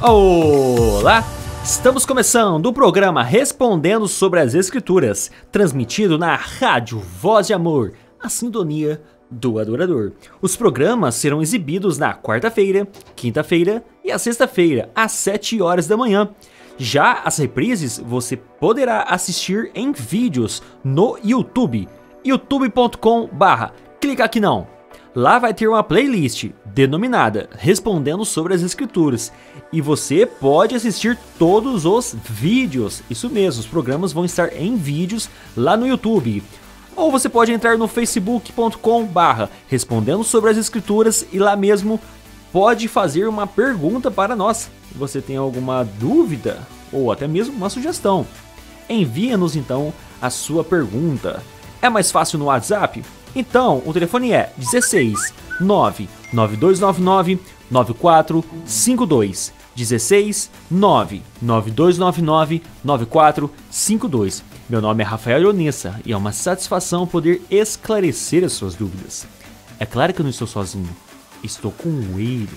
Olá! Estamos começando o programa Respondendo sobre as Escrituras, transmitido na Rádio Voz de Amor, a sintonia do adorador. Os programas serão exibidos na quarta-feira, quinta-feira e a sexta-feira, às 7 horas da manhã. Já as reprises você poderá assistir em vídeos no YouTube, youtube.com/clica aqui não. Lá vai ter uma playlist denominada Respondendo sobre as Escrituras e você pode assistir todos os vídeos. Isso mesmo, os programas vão estar em vídeos lá no YouTube. Ou você pode entrar no facebook.com/Respondendo sobre as Escrituras e lá mesmo pode fazer uma pergunta para nós. Se você tem alguma dúvida ou até mesmo uma sugestão, envia-nos então a sua pergunta. É mais fácil no WhatsApp? Então, o telefone é 16 99299 9452. 16 99299 9452. Meu nome é Rafael Ionessa e é uma satisfação poder esclarecer as suas dúvidas. É claro que eu não estou sozinho, estou com ele.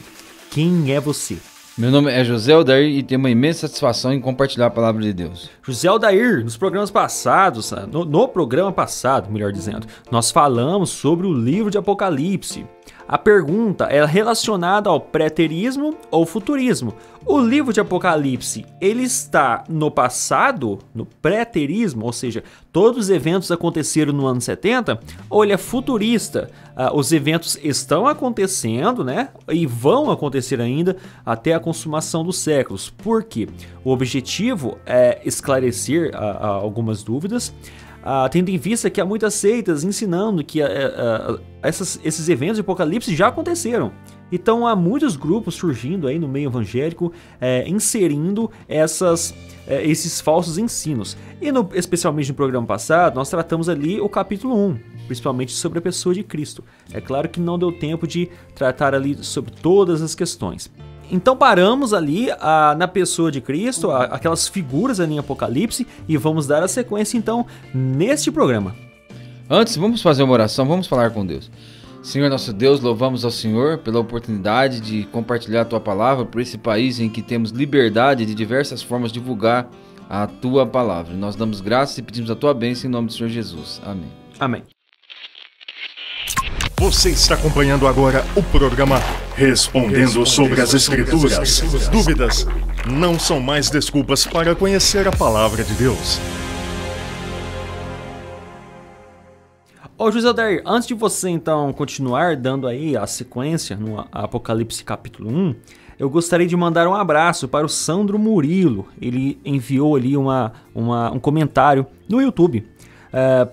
Quem é você? Meu nome é José Aldair e tenho uma imensa satisfação em compartilhar a palavra de Deus. José Aldair, nos programas passados, no programa passado, melhor dizendo, nós falamos sobre o livro de Apocalipse. A pergunta é relacionada ao preterismo ou futurismo. O livro de Apocalipse, ele está no passado, no preterismo, ou seja, todos os eventos aconteceram no ano 70, ou ele é futurista? Os eventos estão acontecendo, né? E vão acontecer ainda até a consumação dos séculos. Por quê? O objetivo é esclarecer algumas dúvidas, tendo em vista que há muitas seitas ensinando que esses eventos de Apocalipse já aconteceram. Então há muitos grupos surgindo aí no meio evangélico, inserindo esses falsos ensinos. E especialmente no programa passado, nós tratamos ali o capítulo 1, principalmente sobre a pessoa de Cristo. É claro que não deu tempo de tratar ali sobre todas as questões. Então paramos ali na pessoa de Cristo, aquelas figuras ali em Apocalipse, e vamos dar a sequência então neste programa. Antes, vamos fazer uma oração, vamos falar com Deus. Senhor nosso Deus, louvamos ao Senhor pela oportunidade de compartilhar a Tua palavra por esse país em que temos liberdade de diversas formas de divulgar a Tua palavra. Nós damos graças e pedimos a Tua bênção em nome do Senhor Jesus. Amém. Amém. Você está acompanhando agora o programa Respondendo sobre as Escrituras. Dúvidas não são mais desculpas para conhecer a palavra de Deus. Ô José Aldair, antes de você então continuar dando aí a sequência no Apocalipse capítulo 1, eu gostaria de mandar um abraço para o Sandro Murilo. Ele enviou ali um comentário no YouTube.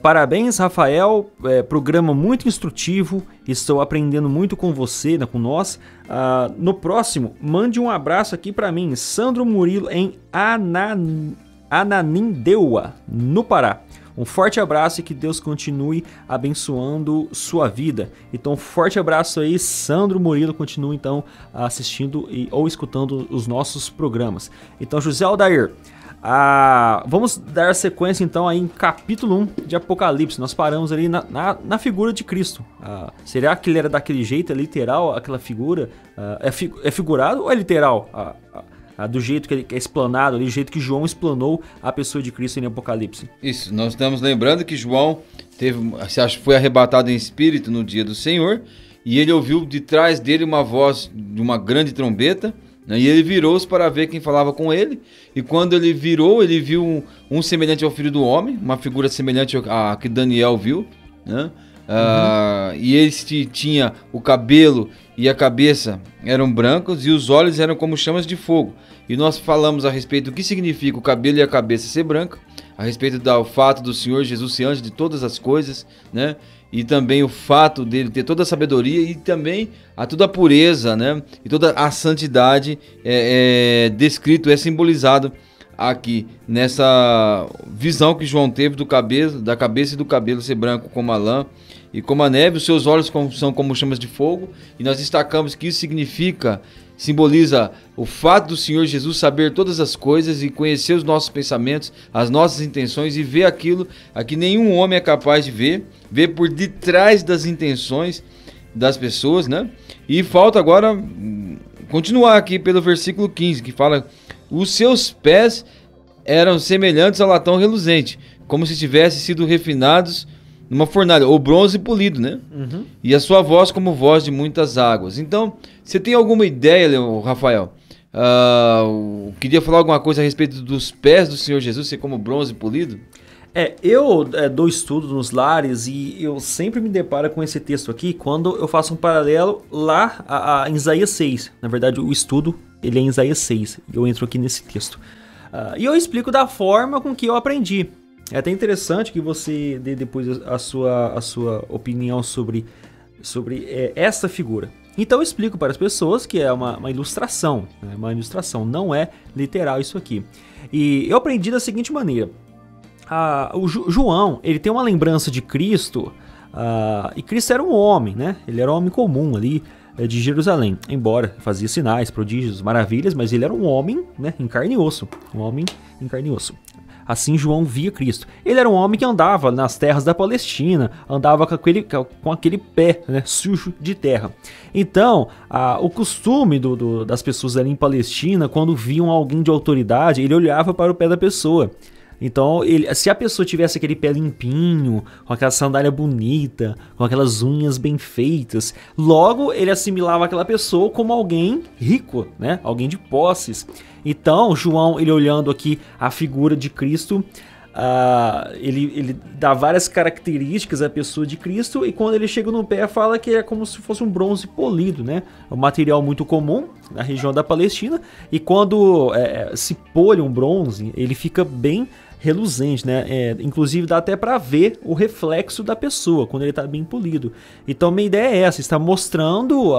Parabéns, Rafael, programa muito instrutivo, estou aprendendo muito com você, com nós. No próximo, mande um abraço aqui para mim, Sandro Murilo, em Ananindeua, no Pará. Um forte abraço e que Deus continue abençoando sua vida. Então, um forte abraço aí, Sandro Murilo, continue então assistindo ou escutando os nossos programas. Então, José Aldair, vamos dar sequência então aí em capítulo 1 de Apocalipse. Nós paramos ali na figura de Cristo. Será que ele era daquele jeito, é literal aquela figura? É figurado ou é literal? Do jeito que ele é explanado, do jeito que João explanou a pessoa de Cristo em Apocalipse. Isso, nós estamos lembrando que João foi arrebatado em espírito no dia do Senhor, e ele ouviu de trás dele uma voz de uma grande trombeta, né, e ele virou-se para ver quem falava com ele, e quando ele virou, ele viu um semelhante ao Filho do Homem, uma figura semelhante a que Daniel viu, né? E este tinha o cabelo e a cabeça eram brancos e os olhos eram como chamas de fogo. E nós falamos a respeito do que significa o cabelo e a cabeça ser branca, a respeito do fato do Senhor Jesus ser antes de todas as coisas, né? E também o fato dele ter toda a sabedoria e também toda a pureza, né? E toda a santidade descrito, simbolizado aqui nessa visão que João teve da cabeça e do cabelo ser branco como a lã e como a neve, os seus olhos são como chamas de fogo, e nós destacamos que isso simboliza o fato do Senhor Jesus saber todas as coisas e conhecer os nossos pensamentos, as nossas intenções, e ver aquilo a que nenhum homem é capaz de ver por detrás das intenções das pessoas, né? E falta agora continuar aqui pelo versículo 15, que fala: os seus pés eram semelhantes ao latão reluzente, como se tivessem sido refinados numa fornalha, ou bronze polido, né? Uhum. E a sua voz como voz de muitas águas. Então, você tem alguma ideia, Rafael? Queria falar alguma coisa a respeito dos pés do Senhor Jesus ser como bronze polido? Eu dou estudo nos lares e eu sempre me deparo com esse texto aqui quando eu faço um paralelo lá em Isaías 6. Na verdade, o estudo ele é em Isaías 6. Eu entro aqui nesse texto. E eu explico da forma com que eu aprendi. É até interessante que você dê depois a sua opinião sobre essa figura. Então eu explico para as pessoas que é uma ilustração, né? Uma ilustração, não é literal isso aqui. E eu aprendi da seguinte maneira. O João, ele tem uma lembrança de Cristo, e Cristo era um homem, né? Ele era um homem comum ali de Jerusalém, embora fazia sinais, prodígios, maravilhas, mas ele era um homem, né, em carne e osso, Assim João via Cristo. Ele era um homem que andava nas terras da Palestina, andava com aquele pé, né, sujo de terra. Então, o costume das pessoas ali em Palestina, quando viam alguém de autoridade, ele olhava para o pé da pessoa. Então, se a pessoa tivesse aquele pé limpinho, com aquela sandália bonita, com aquelas unhas bem feitas, logo ele assimilava aquela pessoa como alguém rico, né? Alguém de posses. Então, João, ele olhando aqui a figura de Cristo, ele dá várias características à pessoa de Cristo, e quando ele chega no pé fala que é como se fosse um bronze polido, né? Um material muito comum na região da Palestina, e quando se polha um bronze, ele fica bem reluzente, né? Inclusive dá até para ver o reflexo da pessoa quando ele está bem polido. Então minha ideia é essa, está mostrando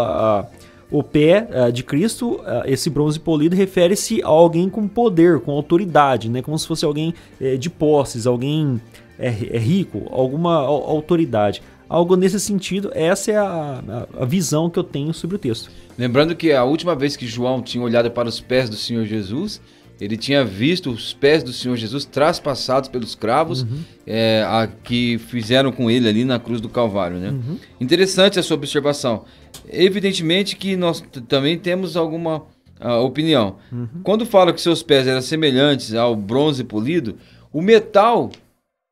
o pé de Cristo. Esse bronze polido refere-se a alguém com poder, com autoridade, né? Como se fosse alguém de posses, alguém rico, alguma autoridade. Algo nesse sentido, essa é a visão que eu tenho sobre o texto. Lembrando que a última vez que João tinha olhado para os pés do Senhor Jesus, ele tinha visto os pés do Senhor Jesus traspassados pelos cravos, que fizeram com ele ali na cruz do Calvário, né? Uhum. Interessante a sua observação. Evidentemente que nós também temos alguma opinião. Uhum. Quando fala que seus pés eram semelhantes ao bronze polido, o metal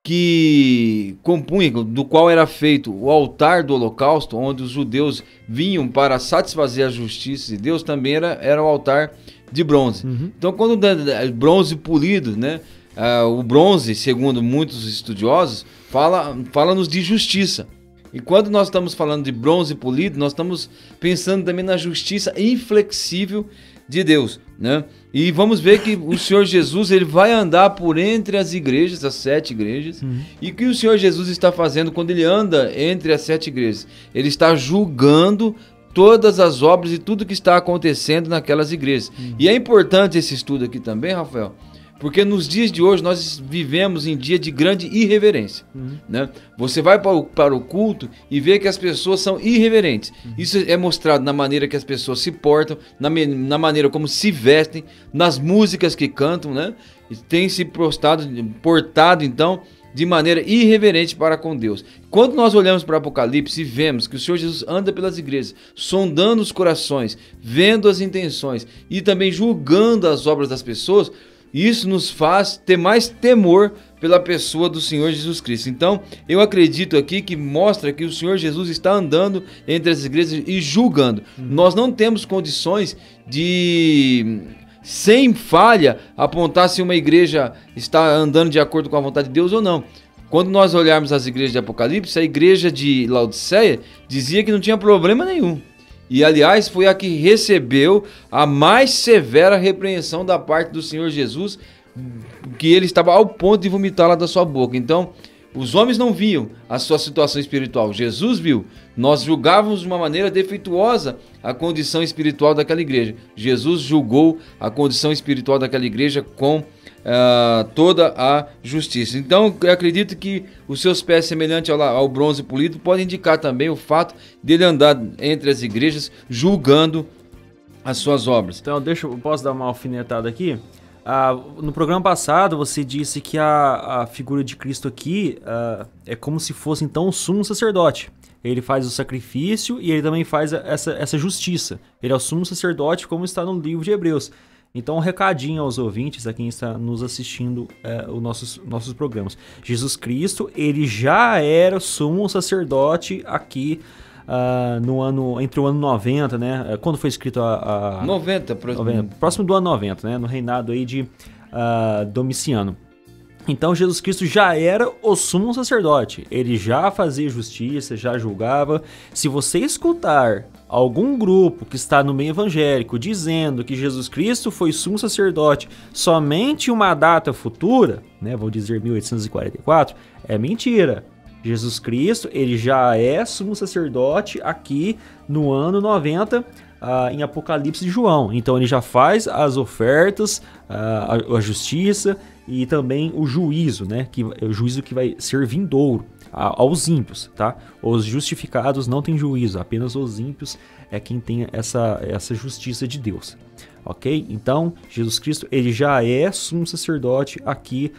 que compunha, do qual era feito o altar do holocausto, onde os judeus vinham para satisfazer a justiça de Deus, também era o altar de bronze. Uhum. Então, quando bronze polido, né, o bronze, segundo muitos estudiosos, fala-nos de justiça. E quando nós estamos falando de bronze polido, nós estamos pensando também na justiça inflexível de Deus, né? E vamos ver que o Senhor Jesus, ele vai andar por entre as igrejas, as 7 igrejas, e o que o Senhor Jesus está fazendo quando ele anda entre as 7 igrejas? Ele está julgando todas as obras e tudo que está acontecendo naquelas igrejas. E é importante esse estudo aqui também, Rafael, porque nos dias de hoje nós vivemos em dia de grande irreverência, né? Você vai para o culto e vê que as pessoas são irreverentes. Isso é mostrado na maneira que as pessoas se portam, na maneira como se vestem, nas músicas que cantam, né? E tem se portado então de maneira irreverente para com Deus. Quando nós olhamos para o Apocalipse e vemos que o Senhor Jesus anda pelas igrejas, sondando os corações, vendo as intenções e também julgando as obras das pessoas, isso nos faz ter mais temor pela pessoa do Senhor Jesus Cristo. Então, eu acredito aqui que mostra que o Senhor Jesus está andando entre as igrejas e julgando. Nós não temos condições de, sem falha, apontar se uma igreja está andando de acordo com a vontade de Deus ou não. Quando nós olharmos as igrejas de Apocalipse, a igreja de Laodiceia dizia que não tinha problema nenhum. E, aliás, foi a que recebeu a mais severa repreensão da parte do Senhor Jesus, que ele estava ao ponto de vomitá-la da sua boca. Então, os homens não viam a sua situação espiritual. Jesus viu. Nós julgávamos de uma maneira defeituosa a condição espiritual daquela igreja. Jesus julgou a condição espiritual daquela igreja com toda a justiça. Então, eu acredito que os seus pés semelhantes ao bronze polido podem indicar também o fato dele andar entre as igrejas julgando as suas obras. Então, posso dar uma alfinetada aqui? No programa passado você disse que a figura de Cristo aqui é como se fosse então o sumo sacerdote. Ele faz o sacrifício e ele também faz essa justiça. Ele é o sumo sacerdote, como está no livro de Hebreus. Então, um recadinho aos ouvintes, a quem está nos assistindo os nossos programas. Jesus Cristo, ele já era sumo sacerdote aqui entre o ano 90, né? Quando foi escrito 90, próximo do ano 90, né? No reinado aí de Domiciano. Então, Jesus Cristo já era o sumo sacerdote. Ele já fazia justiça, já julgava. Se você escutar algum grupo que está no meio evangélico dizendo que Jesus Cristo foi sumo sacerdote somente uma data futura, né? Vou dizer 1844, é mentira. Jesus Cristo, ele já é sumo sacerdote aqui no ano 90, em Apocalipse de João. Então ele já faz as ofertas, a justiça e também o juízo, né? O juízo que vai ser vindouro aos ímpios, tá? Os justificados não têm juízo, apenas os ímpios é quem tem essa justiça de Deus, ok? Então Jesus Cristo, ele já é sumo sacerdote aqui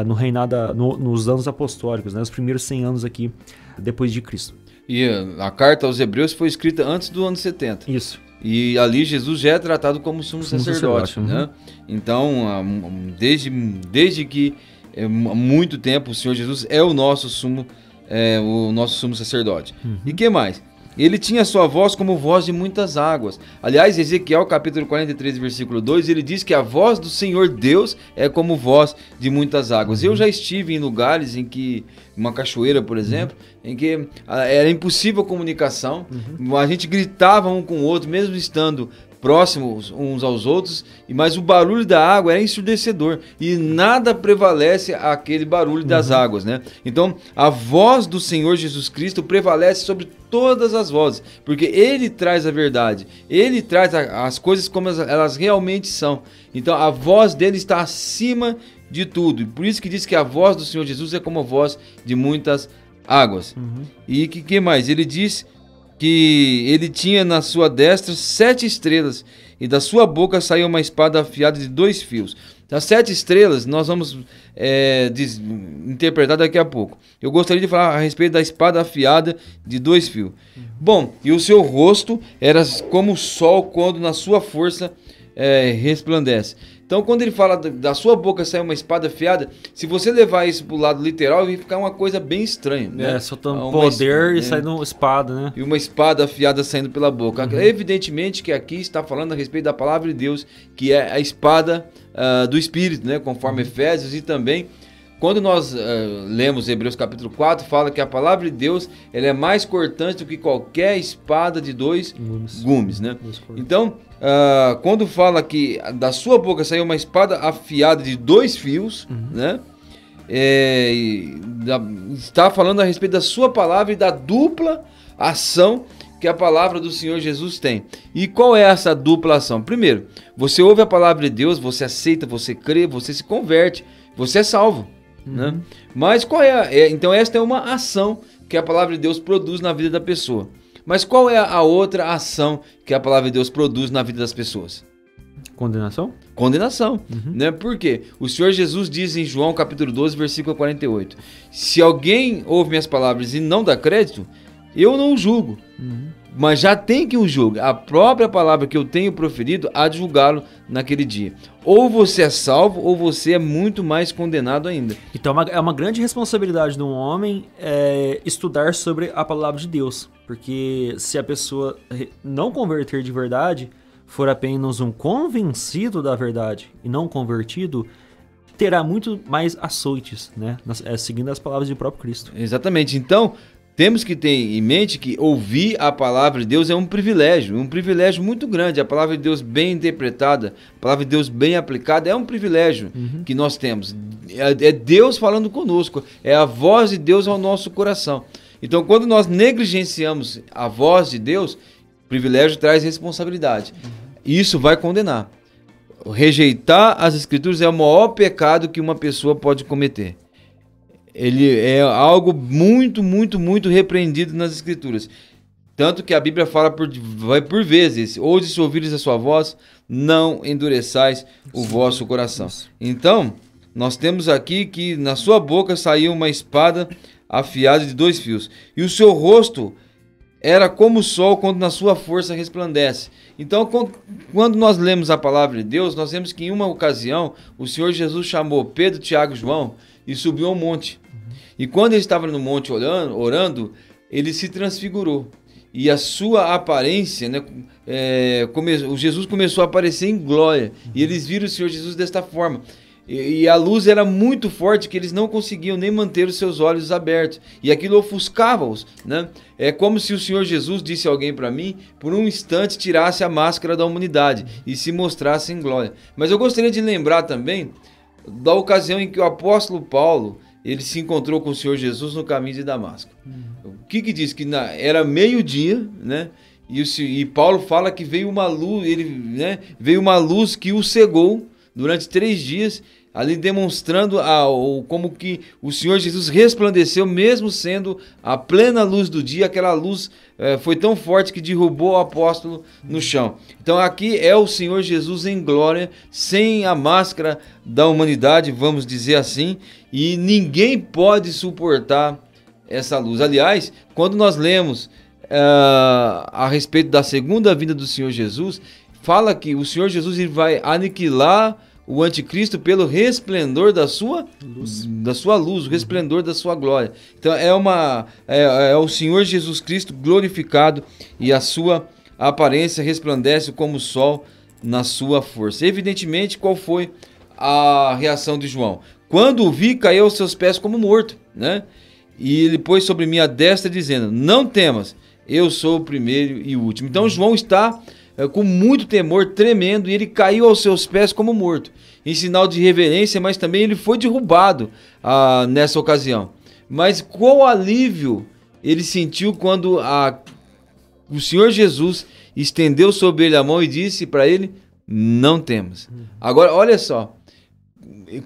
no reinado, nos anos apostólicos, né? Os primeiros 100 anos aqui depois de Cristo. E a carta aos Hebreus foi escrita antes do ano 70. Isso. E ali Jesus já é tratado como sumo sacerdote, né? Então, desde que há muito tempo o Senhor Jesus é o nosso sumo sacerdote. E que mais? Ele tinha sua voz como voz de muitas águas. Aliás, Ezequiel capítulo 43, versículo 2, ele diz que a voz do Senhor Deus é como voz de muitas águas. Eu já estive em lugares em que, uma cachoeira, por exemplo, em que era impossível comunicação, a gente gritava um com o outro, mesmo estando próximos uns aos outros, mas o barulho da água é ensurdecedor e nada prevalece aquele barulho das águas, né? Então, a voz do Senhor Jesus Cristo prevalece sobre todas as vozes, porque Ele traz a verdade, Ele traz as coisas como elas realmente são. Então, a voz dele está acima de tudo, e por isso que diz que a voz do Senhor Jesus é como a voz de muitas águas. E que mais? Ele diz que ele tinha na sua destra 7 estrelas, e da sua boca saiu uma espada afiada de 2 fios. As 7 estrelas nós vamos interpretar daqui a pouco. Eu gostaria de falar a respeito da espada afiada de 2 fios. Bom, e o seu rosto era como o sol quando na sua força resplandece. Então, quando ele fala da sua boca sair uma espada afiada, se você levar isso para o lado literal, vai ficar uma coisa bem estranha, né? Soltando poder e saindo uma espada, né? E uma espada afiada saindo pela boca. Evidentemente que aqui está falando a respeito da palavra de Deus, que é a espada do Espírito, né? Conforme Efésios, e também quando nós lemos Hebreus capítulo 4, fala que a palavra de Deus ela é mais cortante do que qualquer espada de 2 gumes, né? Então, quando fala que da sua boca saiu uma espada afiada de 2 fios, né? Está falando a respeito da sua palavra e da dupla ação que a palavra do Senhor Jesus tem. E qual é essa dupla ação? Primeiro, você ouve a palavra de Deus, você aceita, você crê, você se converte, você é salvo. Né? Mas qual então esta é uma ação que a palavra de Deus produz na vida da pessoa. Mas qual é a outra ação que a palavra de Deus produz na vida das pessoas? Condenação? Condenação, né? Por quê? O Senhor Jesus diz em João capítulo 12, versículo 48, se alguém ouve minhas palavras e não dá crédito, eu não o julgo, mas já tem que o julgue. A própria palavra que eu tenho proferido há de julgá-lo naquele dia. Ou você é salvo, ou você é muito mais condenado ainda. Então é uma grande responsabilidade de um homem estudar sobre a palavra de Deus. Porque se a pessoa não converter de verdade, for apenas um convencido da verdade e não convertido, terá muito mais açoites, né? Seguindo as palavras do próprio Cristo. Exatamente. Então, temos que ter em mente que ouvir a palavra de Deus é um privilégio muito grande. A palavra de Deus bem interpretada, a palavra de Deus bem aplicada é um privilégio que nós temos. É Deus falando conosco, é a voz de Deus ao nosso coração. Então, quando nós negligenciamos a voz de Deus, o privilégio traz responsabilidade. Isso vai condenar. Rejeitar as Escrituras é o maior pecado que uma pessoa pode cometer. Ele é algo muito, muito, muito repreendido nas Escrituras. Tanto que a Bíblia fala vai por vezes, hoje se ouvires a sua voz, não endureçais o vosso coração. Então, nós temos aqui que na sua boca saiu uma espada afiada de 2 fios, e o seu rosto era como o sol quando na sua força resplandece. Então, quando nós lemos a palavra de Deus, nós vemos que em uma ocasião, o Senhor Jesus chamou Pedro, Tiago e João e subiu ao monte. E quando ele estava no monte orando, ele se transfigurou. E a sua aparência, né, o Jesus começou a aparecer em glória. E eles viram o Senhor Jesus desta forma. E a luz era muito forte que eles não conseguiam nem manter os seus olhos abertos. E aquilo ofuscava-os, né? É como se o Senhor Jesus disse a alguém para mim, por um instante tirasse a máscara da humanidade e se mostrasse em glória. Mas eu gostaria de lembrar também da ocasião em que o apóstolo Paulo ele se encontrou com o Senhor Jesus no caminho de Damasco. O que diz? Que era meio-dia, né? E Paulo fala que veio uma luz, veio uma luz que o cegou durante 3 dias, ali demonstrando como que o Senhor Jesus resplandeceu, mesmo sendo a plena luz do dia. Aquela luz foi tão forte que derrubou o apóstolo no chão. Então aqui é o Senhor Jesus em glória, sem a máscara da humanidade, vamos dizer assim, e ninguém pode suportar essa luz. Aliás, quando nós lemos a respeito da segunda vinda do Senhor Jesus, fala que o Senhor Jesus ele vai aniquilar o anticristo pelo resplendor da sua luz, o resplendor da sua glória. Então é o Senhor Jesus Cristo glorificado e a sua aparência resplandece como o sol na sua força. Evidentemente, qual foi a reação de João? Quando o vi, caiu aos seus pés como morto, né? E ele pôs sobre mim a destra dizendo, não temas, eu sou o primeiro e o último. Então João está com muito temor, tremendo, e ele caiu aos seus pés como morto, em sinal de reverência, mas também ele foi derrubado nessa ocasião. Mas qual alívio ele sentiu quando o Senhor Jesus estendeu sobre ele a mão e disse para ele, não temas. Agora, olha só,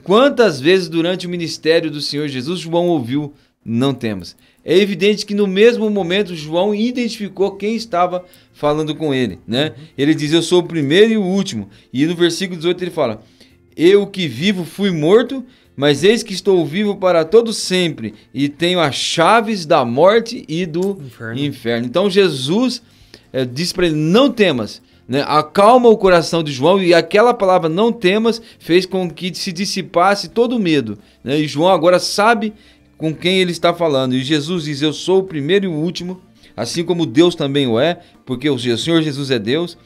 quantas vezes durante o ministério do Senhor Jesus, João ouviu, não temas. É evidente que no mesmo momento João identificou quem estava falando com ele, né? Ele diz, eu sou o primeiro e o último. E no versículo 18 ele fala, eu que vivo fui morto, mas eis que estou vivo para todo sempre e tenho as chaves da morte e do inferno. Então Jesus diz para ele, não temas, né? Acalma o coração de João, e aquela palavra não temas fez com que se dissipasse todo o medo, né? E João agora sabe com quem ele está falando. E Jesus diz, eu sou o primeiro e o último, assim como Deus também o é, porque o Senhor Jesus é Deus.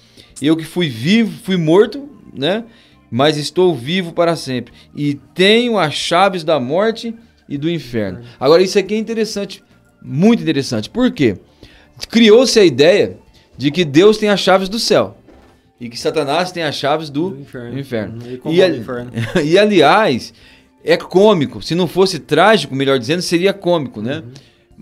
Eu que fui morto, né? Mas estou vivo para sempre. E tenho as chaves da morte e do inferno. Agora, isso aqui é interessante, muito interessante. Por quê? Criou-se a ideia de que Deus tem as chaves do céu e que Satanás tem as chaves do inferno. E aliás, é cômico. Se não fosse trágico, melhor dizendo, seria cômico, né?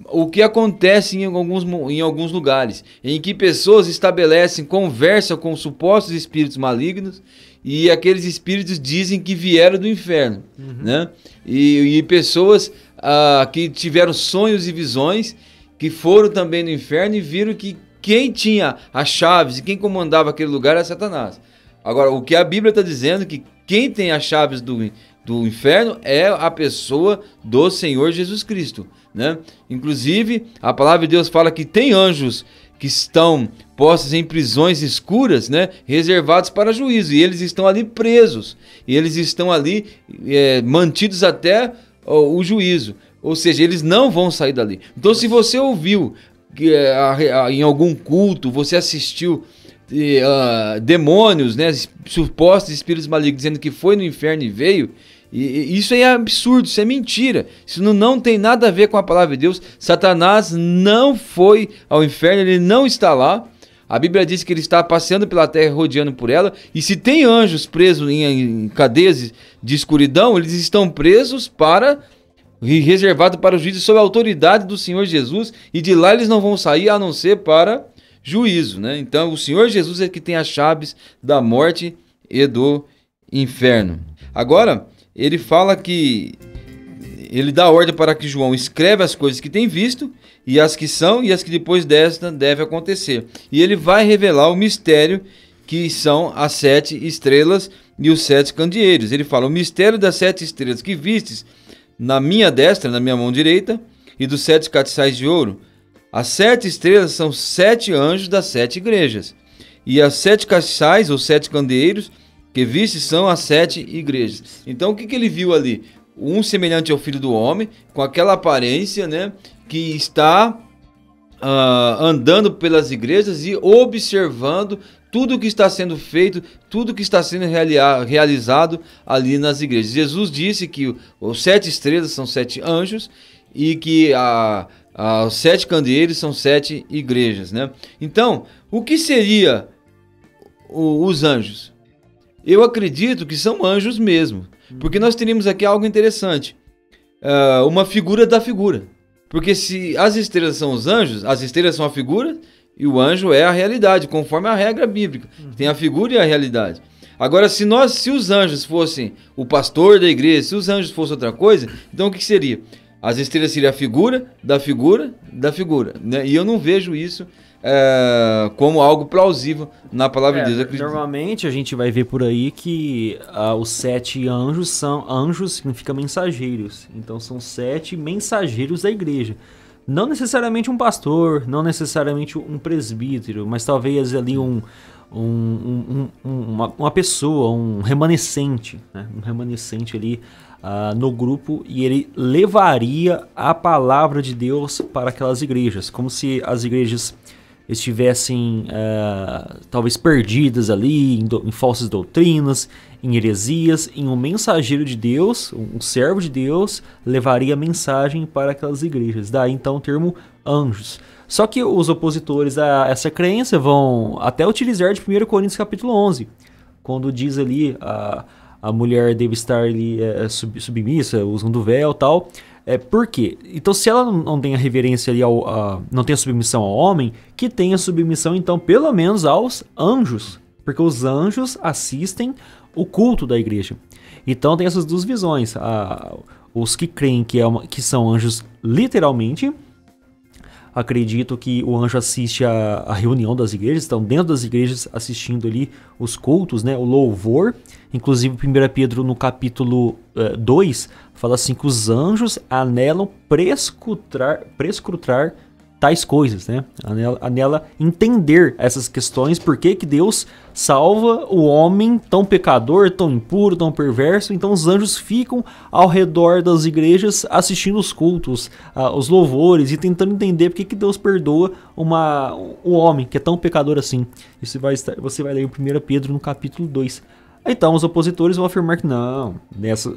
O que acontece em alguns lugares, em que pessoas estabelecem conversa com supostos espíritos malignos, e aqueles espíritos dizem que vieram do inferno, né? E pessoas que tiveram sonhos e visões, que foram também no inferno e viram que quem tinha as chaves e quem comandava aquele lugar era Satanás. Agora, o que a Bíblia está dizendo é que quem tem as chaves do inferno é a pessoa do Senhor Jesus Cristo, né? Inclusive, a palavra de Deus fala que tem anjos que estão postos em prisões escuras, né? Reservados para juízo, e eles estão ali presos, e eles estão ali mantidos até o juízo, ou seja, eles não vão sair dali. Então, se você ouviu em algum culto, você assistiu demônios, né, supostos espíritos malignos dizendo que foi no inferno e veio, e isso é absurdo, isso é mentira, isso não tem nada a ver com a palavra de Deus. Satanás não foi ao inferno, ele não está lá. A Bíblia diz que ele está passeando pela terra, rodeando por ela, e se tem anjos presos em cadeias de escuridão, eles estão presos e reservados para o juízo sob a autoridade do Senhor Jesus, e de lá eles não vão sair a não ser para juízo, né? Então o Senhor Jesus é que tem as chaves da morte e do inferno. Agora, ele fala que ele dá ordem para que João escreva as coisas que tem visto, e as que são, e as que depois desta devem acontecer. E ele vai revelar o mistério que são as 7 estrelas e os 7 candeeiros. Ele fala: o mistério das 7 estrelas que vistes na minha destra, na minha mão direita, e dos 7 castiçais de ouro. As 7 estrelas são 7 anjos das 7 igrejas. E as 7 castiçais, ou 7 candeeiros, que vistes são as 7 igrejas. Então o que ele viu ali? Um semelhante ao Filho do Homem, com aquela aparência, né, que está andando pelas igrejas e observando tudo que está sendo feito, tudo que está sendo realizado ali nas igrejas. Jesus disse que os 7 estrelas são 7 anjos e que os 7 candeeiros são 7 igrejas, né? Então, o que seria os anjos? Eu acredito que são anjos mesmo, porque nós teríamos aqui algo interessante, uma figura da figura. Porque se as estrelas são os anjos, as estrelas são a figura e o anjo é a realidade, conforme a regra bíblica. Tem a figura e a realidade. Agora, se os anjos fossem o pastor da igreja, se os anjos fossem outra coisa, então o que seria? As estrelas seriam a figura da figura da figura, né? E eu não vejo isso como algo plausível na palavra de Deus. Normalmente a gente vai ver por aí que os 7 anjos significa mensageiros. Então são 7 mensageiros da igreja. Não necessariamente um pastor, não necessariamente um presbítero, mas talvez ali uma pessoa, um remanescente, né? Um remanescente ali no grupo, e ele levaria a palavra de Deus para aquelas igrejas, como se as igrejas estivessem talvez perdidas ali em falsas doutrinas, em heresias. Em um mensageiro de Deus, um servo de Deus, levaria a mensagem para aquelas igrejas. Daí então o termo anjos. Só que os opositores a essa crença vão até utilizar de 1 Coríntios capítulo 11, quando diz ali a mulher deve estar ali submissa, usando véu e tal. Por quê? Então, se ela não tem a reverência ali, não tem a submissão ao homem, que tenha submissão, então, pelo menos aos anjos. Porque os anjos assistem o culto da igreja. Então, tem essas duas visões. Os que creem que são anjos literalmente, acredito que o anjo assiste a reunião das igrejas, estão dentro das igrejas assistindo ali os cultos, né, o louvor. Inclusive 1 Pedro no capítulo 2 fala assim que os anjos anelam prescrutar tais coisas, né? Anela entender essas questões, por que Deus salva o homem tão pecador, tão impuro, tão perverso. Então os anjos ficam ao redor das igrejas assistindo os cultos, os louvores, e tentando entender por que Deus perdoa o homem que é tão pecador assim. Isso você vai ler em 1 Pedro no capítulo 2. Então os opositores vão afirmar que não,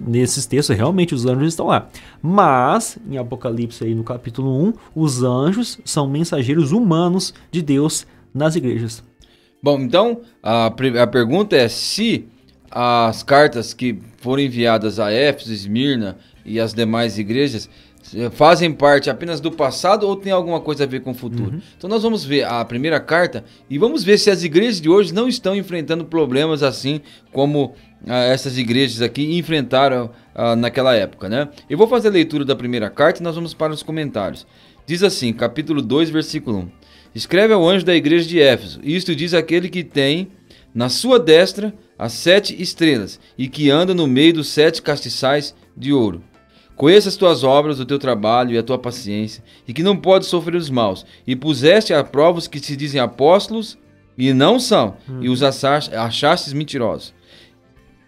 nesses textos realmente os anjos estão lá. Mas, em Apocalipse aí no capítulo 1, os anjos são mensageiros humanos de Deus nas igrejas. Bom, então a pergunta é se as cartas que foram enviadas a Éfeso, Esmirna e as demais igrejas fazem parte apenas do passado ou tem alguma coisa a ver com o futuro. Então nós vamos ver a primeira carta e vamos ver se as igrejas de hoje não estão enfrentando problemas assim como essas igrejas aqui enfrentaram naquela época, né? Eu vou fazer a leitura da primeira carta e nós vamos para os comentários. Diz assim, capítulo 2, versículo 1. Escreve ao anjo da igreja de Éfeso: isto diz aquele que tem na sua destra as 7 estrelas e que anda no meio dos 7 castiçais de ouro. Conheça as tuas obras, o teu trabalho e a tua paciência, e que não podes sofrer os maus, e puseste à prova os que se dizem apóstolos e não são, e os achastes mentirosos.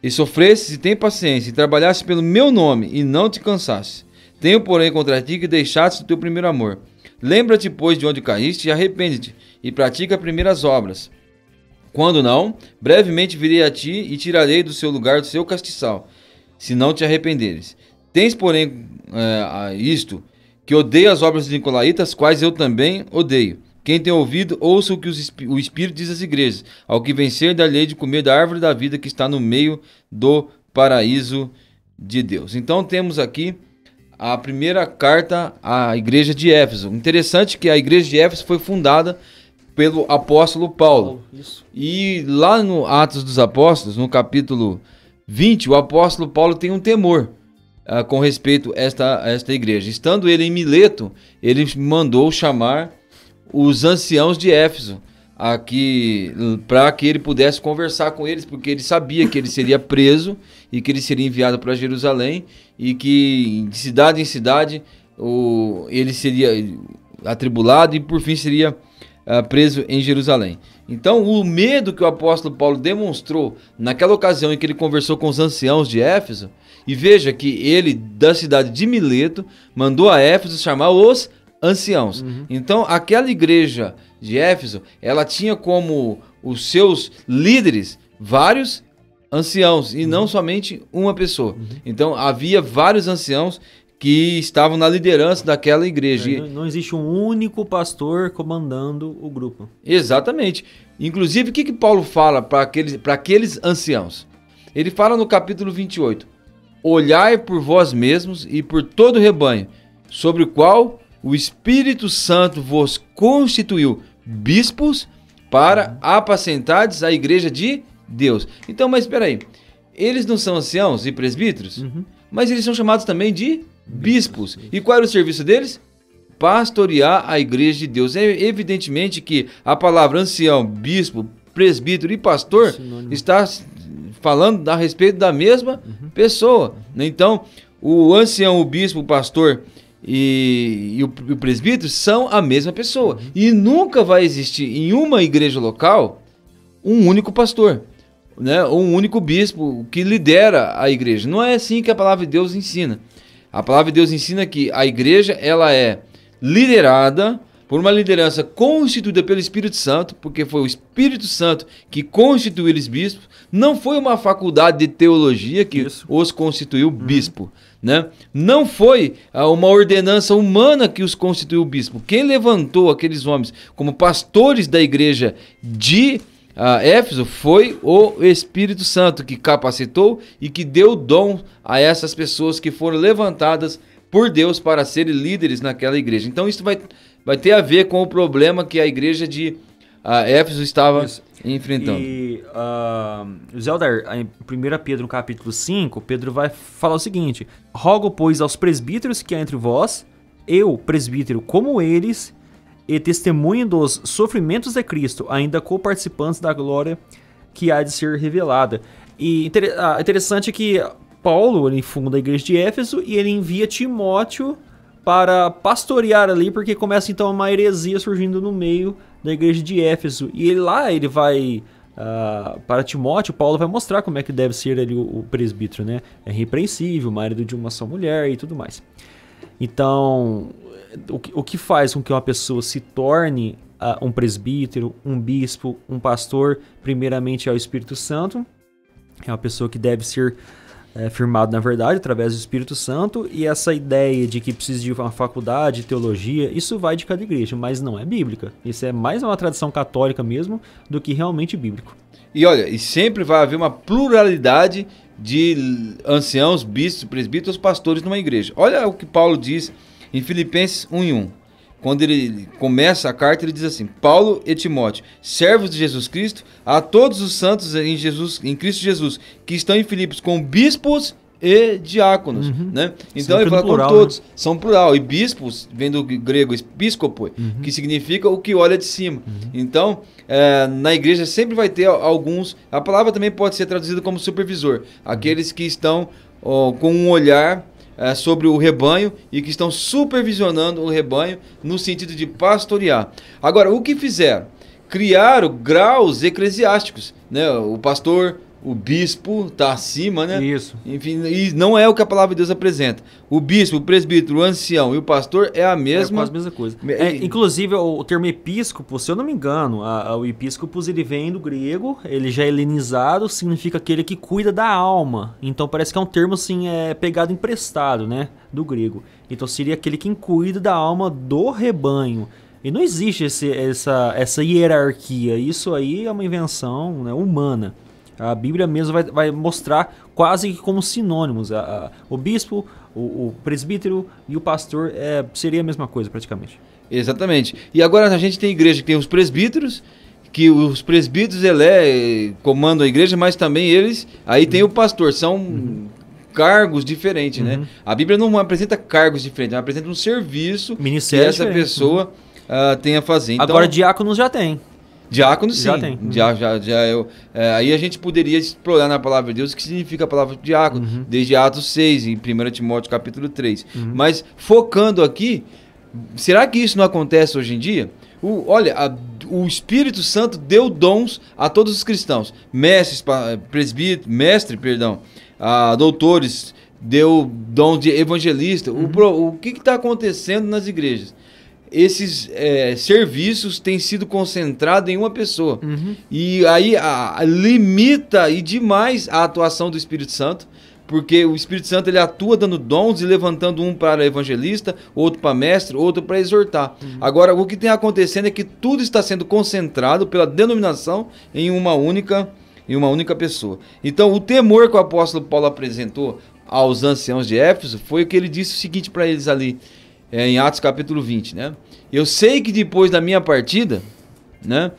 E sofrestes e tem paciência, e trabalhaste pelo meu nome, e não te cansaste. Tenho, porém, contra ti que deixaste o teu primeiro amor. Lembra-te, pois, de onde caíste, e arrepende-te, e pratica as primeiras obras. Quando não, brevemente virei a ti, e tirarei do seu lugar do seu castiçal, se não te arrependeres. Tens, porém, isto, que odeio as obras dos nicolaítas, quais eu também odeio. Quem tem ouvido, ouça o que o Espírito diz às igrejas. Ao que vencer, dar-lhe de comer da árvore da vida que está no meio do paraíso de Deus. Então temos aqui a primeira carta à igreja de Éfeso. Interessante que a igreja de Éfeso foi fundada pelo apóstolo Paulo. E lá no Atos dos Apóstolos, no capítulo 20, o apóstolo Paulo tem um temor. com respeito a esta igreja. Estando ele em Mileto, ele mandou chamar os anciãos de Éfeso para que ele pudesse conversar com eles, porque ele sabia que ele seria preso e que ele seria enviado para Jerusalém e que de cidade em cidade ele seria atribulado e por fim seria preso em Jerusalém. Então o medo que o apóstolo Paulo demonstrou naquela ocasião em que ele conversou com os anciãos de Éfeso, e veja que ele da cidade de Mileto mandou a Éfeso chamar os anciãos. Então aquela igreja de Éfeso, ela tinha como os seus líderes vários anciãos e não somente uma pessoa. Então havia vários anciãos que estavam na liderança daquela igreja. Não existe um único pastor comandando o grupo. Exatamente. Inclusive, o que Paulo fala para aqueles anciãos? Ele fala no capítulo 28, olhai por vós mesmos e por todo o rebanho, sobre o qual o Espírito Santo vos constituiu bispos para apacentardes a igreja de Deus. Então, mas espera aí, eles não são anciãos e presbíteros? Mas eles são chamados também de bispos. E qual era o serviço deles? Pastorear a igreja de Deus. É evidentemente que a palavra ancião, bispo, presbítero e pastor está falando a respeito da mesma pessoa. Então, o ancião, o bispo, o pastor e o presbítero são a mesma pessoa. E nunca vai existir em uma igreja local um único pastor, né? Um único bispo que lidera a igreja. Não é assim que a palavra de Deus ensina. A palavra de Deus ensina que a igreja ela é liderada por uma liderança constituída pelo Espírito Santo, porque foi o Espírito Santo que constituiu eles bispos. Não foi uma faculdade de teologia que os constituiu bispo, né? Não foi uma ordenança humana que os constituiu bispo. Quem levantou aqueles homens como pastores da igreja de Éfeso foi o Espírito Santo que capacitou e que deu dom a essas pessoas que foram levantadas por Deus para serem líderes naquela igreja. Então isso vai ter a ver com o problema que a igreja de Éfeso estava enfrentando. E Zeldar, em 1 Pedro, no capítulo 5, Pedro vai falar o seguinte: rogo, pois, aos presbíteros que há entre vós, eu, presbítero, como eles, e testemunhem dos sofrimentos de Cristo, ainda co-participantes da glória que há de ser revelada. E interessante que Paulo, ele funda a igreja de Éfeso e ele envia Timóteo para pastorear ali, porque começa então uma heresia surgindo no meio da igreja de Éfeso. E ele vai para Timóteo, Paulo vai mostrar como é que deve ser ali o presbítero, né? É irrepreensível, marido de uma só mulher e tudo mais. Então, o que faz com que uma pessoa se torne um presbítero, um bispo, um pastor, primeiramente é o Espírito Santo. É uma pessoa que deve ser firmado na verdade através do Espírito Santo, e essa ideia de que precisa de uma faculdade de teologia, isso vai de cada igreja, mas não é bíblica. Isso é mais uma tradição católica mesmo do que realmente bíblico. E olha, e sempre vai haver uma pluralidade de anciãos, bispos, presbíteros, pastores numa igreja. Olha o que Paulo diz em Filipenses 1:1. Quando ele começa a carta, ele diz assim: Paulo e Timóteo, servos de Jesus Cristo, a todos os santos em Cristo Jesus, que estão em Filipos, com bispos e diáconos, né? Então ele fala plural, com todos, né? São plural, e bispos vem do grego episcopo, que significa o que olha de cima. Então, na igreja sempre vai ter alguns, a palavra também pode ser traduzida como supervisor, aqueles que estão com um olhar sobre o rebanho e que estão supervisionando o rebanho no sentido de pastorear. Agora, o que fizeram? Criaram graus eclesiásticos, né? O pastor, o bispo está acima, né? Isso. Enfim, e não é o que a palavra de Deus apresenta. O bispo, o presbítero, o ancião e o pastor é a mesma... quase a mesma coisa. Inclusive, o termo episcopo, se eu não me engano, o episcopos, ele vem do grego, ele já é helenizado, significa aquele que cuida da alma. Então parece que é um termo assim, pegado emprestado, né? Do grego. Então seria aquele que cuida da alma do rebanho. E não existe essa hierarquia. Isso aí é uma invenção, né, humana. A Bíblia mesmo vai mostrar quase que como sinônimos. O bispo, o presbítero e o pastor seria a mesma coisa praticamente. Exatamente. E agora a gente tem igreja que tem os presbíteros, que os presbíteros comandam a igreja, mas também eles, aí tem o pastor, são cargos diferentes, né? A Bíblia não apresenta cargos diferentes, ela apresenta um serviço Ministério que essa diferente. pessoa tem a fazer. Então, Agora, diáconos já tem. diácono, sim. Já tem. Aí a gente poderia explorar na palavra de Deus o que significa a palavra diácono, desde Atos 6, em 1 Timóteo capítulo 3. Mas focando aqui, será que isso não acontece hoje em dia? O Espírito Santo deu dons a todos os cristãos. Doutores, deu dom de evangelista. O que está acontecendo nas igrejas? Esses serviços têm sido concentrados em uma pessoa. E aí limita e demais a atuação do Espírito Santo, porque o Espírito Santo ele atua dando dons e levantando um para evangelista, outro para mestre, outro para exortar. Agora, o que tem acontecendo é que tudo está sendo concentrado pela denominação em uma única pessoa. Então, o temor que o apóstolo Paulo apresentou aos anciãos de Éfeso foi o que ele disse o seguinte para eles ali, em Atos capítulo 20, né? Eu sei que depois da minha partida, né,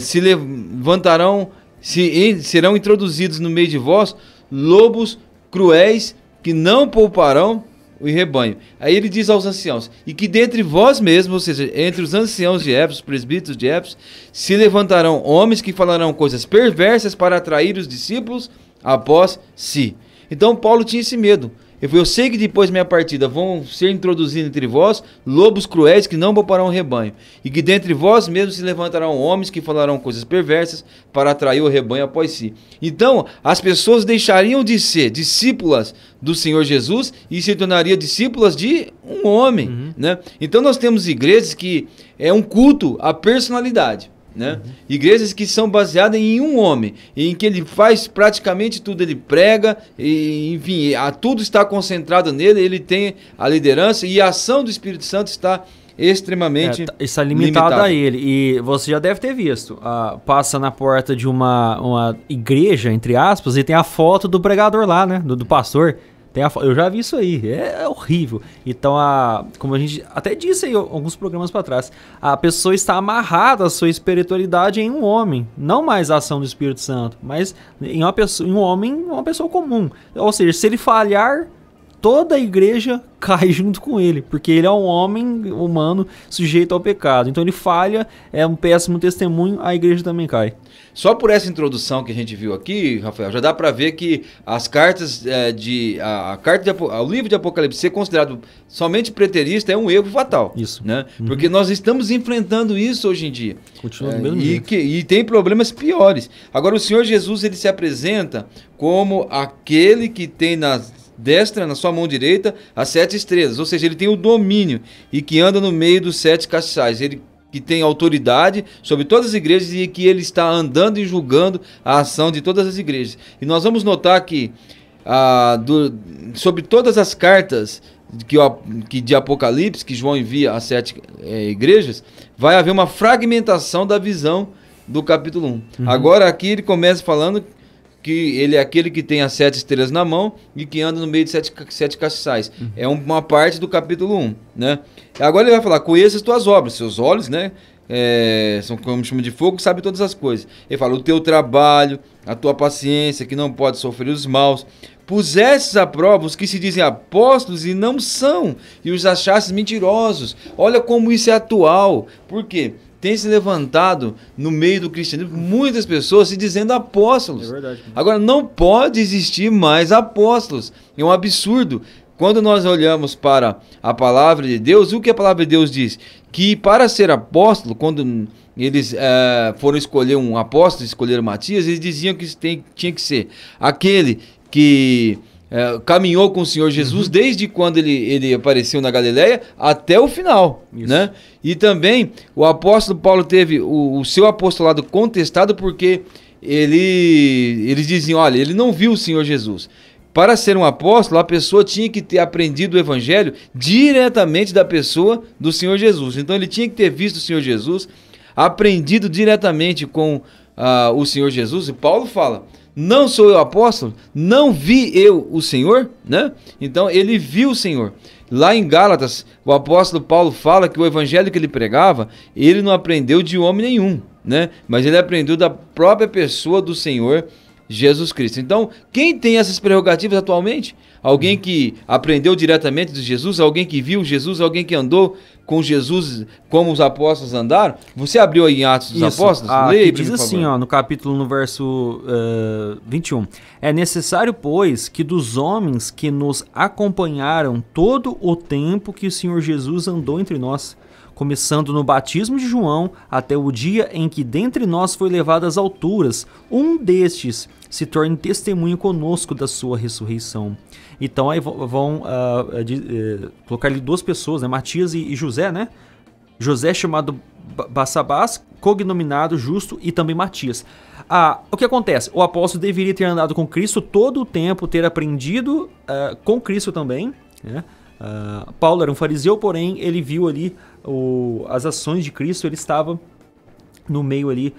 se levantarão, serão introduzidos no meio de vós lobos cruéis que não pouparão o rebanho. Aí ele diz aos anciãos, e que dentre vós mesmos, ou seja, entre os anciãos de Éfeso, os presbíteros de Éfeso, se levantarão homens que falarão coisas perversas para atrair os discípulos após si. Então Paulo tinha esse medo. Ele falou, eu sei que depois da minha partida vão ser introduzidos entre vós lobos cruéis que não pouparão o rebanho, e que dentre vós mesmos se levantarão homens que falarão coisas perversas para atrair o rebanho após si. Então, as pessoas deixariam de ser discípulas do Senhor Jesus e se tornariam discípulas de um homem, né? Então nós temos igrejas que é um culto à personalidade, né? Igrejas que são baseadas em um homem, em que ele faz praticamente tudo, ele prega, e, enfim, tudo está concentrado nele, ele tem a liderança e a ação do Espírito Santo está extremamente está limitada a ele. E você já deve ter visto, passa na porta de uma igreja, entre aspas, e tem a foto do pregador lá, né, do pastor. Eu já vi isso aí, é horrível. Então, como a gente até disse aí alguns programas para trás, a pessoa está amarrada a sua espiritualidade em um homem, não mais a ação do Espírito Santo, mas em um homem, uma pessoa comum. Ou seja, se ele falhar, toda a igreja cai junto com ele, porque ele é um homem humano sujeito ao pecado. Então ele falha, é um péssimo testemunho, a igreja também cai. Só por essa introdução que a gente viu aqui, Rafael, já dá para ver que as cartas o livro de Apocalipse ser considerado somente preterista é um erro fatal. Isso. Né? Porque nós estamos enfrentando isso hoje em dia. Continua do mesmo jeito. E tem problemas piores. Agora o Senhor Jesus ele se apresenta como aquele que tem na sua mão direita, as 7 estrelas, ou seja, ele tem o domínio e que anda no meio dos 7 castiçais, ele que tem autoridade sobre todas as igrejas e que ele está andando e julgando a ação de todas as igrejas. E nós vamos notar que sobre todas as cartas de Apocalipse, que João envia às 7 igrejas, vai haver uma fragmentação da visão do capítulo 1. Agora aqui ele começa falando que ele é aquele que tem as 7 estrelas na mão e que anda no meio de 7 castiçais. É uma parte do capítulo 1, né? Agora ele vai falar, conheça as tuas obras, seus olhos, né? São como chama de fogo, sabe todas as coisas. Ele fala, o teu trabalho, a tua paciência, que não pode sofrer os maus. Pusestes à prova os que se dizem apóstolos e não são, e os achastes mentirosos. Olha como isso é atual. Por quê? Tem se levantado no meio do cristianismo muitas pessoas se dizendo apóstolos. É verdade. Agora, não pode existir mais apóstolos. É um absurdo. Quando nós olhamos para a palavra de Deus, o que a palavra de Deus diz? Que para ser apóstolo, quando eles foram escolher um apóstolo, escolheram Matias, eles diziam que tinha que ser aquele que caminhou com o Senhor Jesus desde quando ele apareceu na Galileia até o final, né? E também o apóstolo Paulo teve o seu apostolado contestado porque eles diziam, olha, ele não viu o Senhor Jesus. Para ser um apóstolo, a pessoa tinha que ter aprendido o evangelho diretamente da pessoa do Senhor Jesus. Então ele tinha que ter visto o Senhor Jesus, aprendido diretamente com o Senhor Jesus. E Paulo fala, não sou eu apóstolo? Não vi eu o Senhor? Né? Então ele viu o Senhor. Lá em Gálatas, o apóstolo Paulo fala que o evangelho que ele pregava, ele não aprendeu de homem nenhum, né? Mas ele aprendeu da própria pessoa do Senhor Jesus Cristo. Então, quem tem essas prerrogativas atualmente? Alguém que aprendeu diretamente de Jesus, alguém que viu Jesus, alguém que andou com Jesus como os apóstolos andaram? Você abriu aí em Atos dos Apóstolos? Leia, diz assim, no capítulo, no verso 21. É necessário, pois, que dos homens que nos acompanharam todo o tempo que o Senhor Jesus andou entre nós, começando no batismo de João, até o dia em que dentre nós foi levado às alturas, um destes se torne testemunho conosco da sua ressurreição. Então aí vão colocar ali duas pessoas, né? Matias e José, né? José chamado Barsabás, cognominado Justo, e também Matias. O que acontece? O apóstolo deveria ter andado com Cristo todo o tempo, ter aprendido com Cristo também, né? Paulo era um fariseu, porém ele viu ali as ações de Cristo, ele estava no meio ali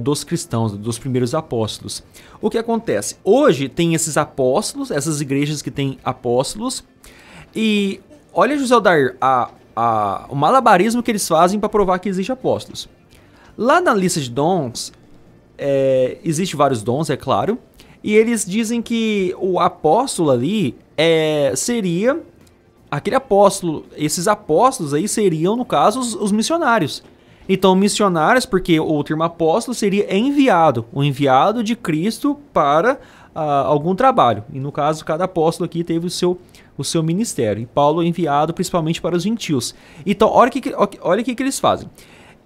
dos cristãos, dos primeiros apóstolos. O que acontece? Hoje tem esses apóstolos, essas igrejas que têm apóstolos, e olha, José Aldair, o malabarismo que eles fazem para provar que existem apóstolos. Lá na lista de dons, existe vários dons, é claro, e eles dizem que o apóstolo ali seria aquele apóstolo. Esses apóstolos aí seriam, no caso, os missionários. Então, missionários, porque o termo apóstolo seria enviado, o enviado de Cristo para algum trabalho. E no caso, cada apóstolo aqui teve o seu ministério. E Paulo é enviado principalmente para os gentios. Então, olha o que eles fazem.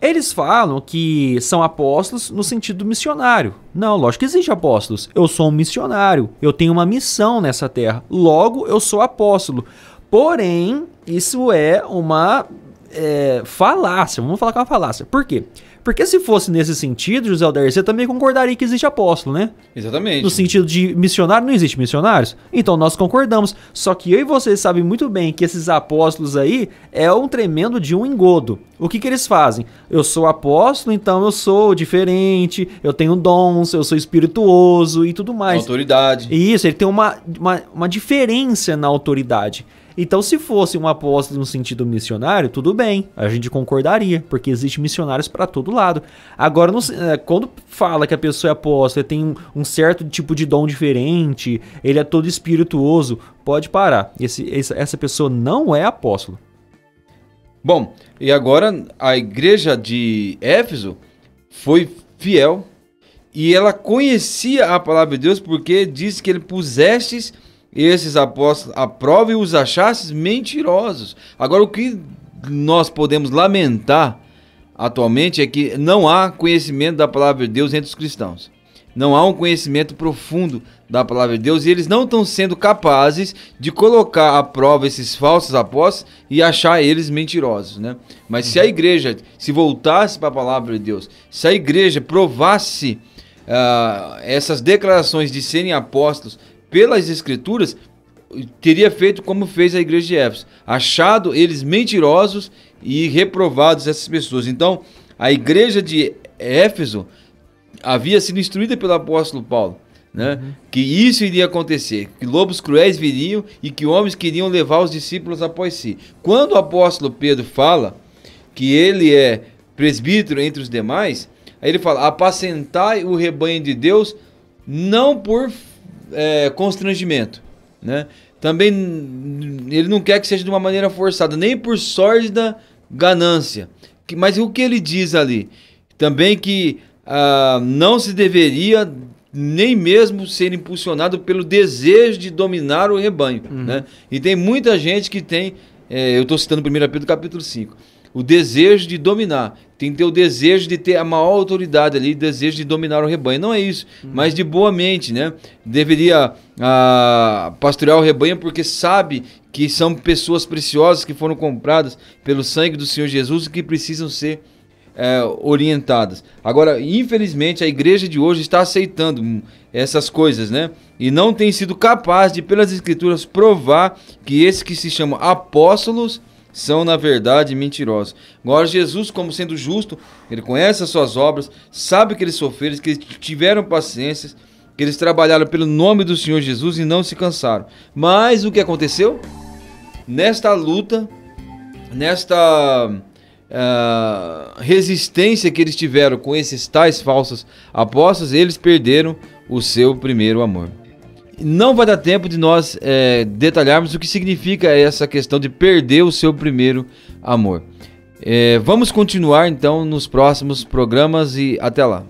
Eles falam que são apóstolos no sentido missionário. Não, lógico que existe apóstolos. Eu sou um missionário, eu tenho uma missão nessa terra. Logo, eu sou apóstolo. Porém, isso é uma falácia. Vamos falar que é uma falácia. Por quê? Porque se fosse nesse sentido, José Aldair, você também concordaria que existe apóstolo, né? Exatamente. No sentido de missionário, não existe missionários? Então nós concordamos. Só que eu e você sabem muito bem que esses apóstolos aí é um tremendo de um engodo. O que eles fazem? Eu sou apóstolo, então eu sou diferente, eu tenho dons, eu sou espirituoso e tudo mais. Autoridade. Isso, ele tem uma diferença na autoridade. Então, se fosse um apóstolo no sentido missionário, tudo bem, a gente concordaria, porque existem missionários para todo lado. Agora, quando fala que a pessoa é apóstolo, tem um certo tipo de dom diferente, ele é todo espirituoso, pode parar. Essa pessoa não é apóstolo. Bom, e agora a igreja de Éfeso foi fiel e ela conhecia a palavra de Deus, porque diz que ele pusestes esses apóstolos à prova e os achastes mentirosos. Agora, o que nós podemos lamentar atualmente é que não há conhecimento da palavra de Deus entre os cristãos. Não há um conhecimento profundo da palavra de Deus e eles não estão sendo capazes de colocar à prova esses falsos apóstolos e achar eles mentirosos, né? Mas se a igreja se voltasse para a palavra de Deus, se a igreja provasse essas declarações de serem apóstolos pelas escrituras, teria feito como fez a igreja de Éfeso, achado eles mentirosos e reprovados essas pessoas. Então, a igreja de Éfeso havia sido instruída pelo apóstolo Paulo, né? Que isso iria acontecer, que lobos cruéis viriam e que homens queriam levar os discípulos após si. Quando o apóstolo Pedro fala que ele é presbítero entre os demais, aí ele fala: apacentai o rebanho de Deus, não por constrangimento, né? Também ele não quer que seja de uma maneira forçada, nem por sórdida ganância. Mas o que ele diz ali? Também que não se deveria nem mesmo ser impulsionado pelo desejo de dominar o rebanho, né? E tem muita gente que tem, eu estou citando 1 Pedro capítulo 5, o desejo de dominar, tem que ter o desejo de ter a maior autoridade ali, o desejo de dominar o rebanho. Não é isso, mas de boa mente, né? Deveria pastorear o rebanho porque sabe que são pessoas preciosas que foram compradas pelo sangue do Senhor Jesus e que precisam ser orientadas. Agora, infelizmente, a igreja de hoje está aceitando essas coisas, né? E não tem sido capaz de, pelas escrituras, provar que esses que se chamam apóstolos são, na verdade, mentirosos. Agora, Jesus, como sendo justo, ele conhece as suas obras, sabe que eles sofreram, que eles tiveram paciência, que eles trabalharam pelo nome do Senhor Jesus e não se cansaram. Mas o que aconteceu? Nesta luta, nesta resistência que eles tiveram com esses tais falsos apóstolos, eles perderam o seu primeiro amor. Não vai dar tempo de nós detalharmos o que significa essa questão de perder o seu primeiro amor. Vamos continuar então nos próximos programas e até lá.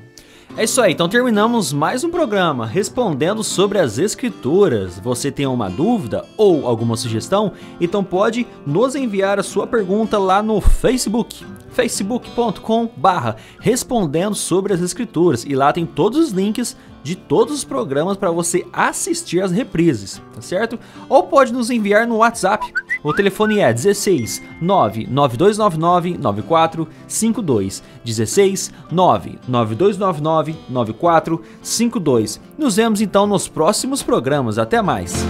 É isso aí, então terminamos mais um programa respondendo sobre as Escrituras. Você tem uma dúvida ou alguma sugestão? Então pode nos enviar a sua pergunta lá no Facebook, facebook.com/respondendo sobre as Escrituras. E lá tem todos os links de todos os programas para você assistir as reprises, tá certo? Ou pode nos enviar no WhatsApp. O telefone é 16 99299 9452. 16 99299 9452. Nos vemos então nos próximos programas. Até mais!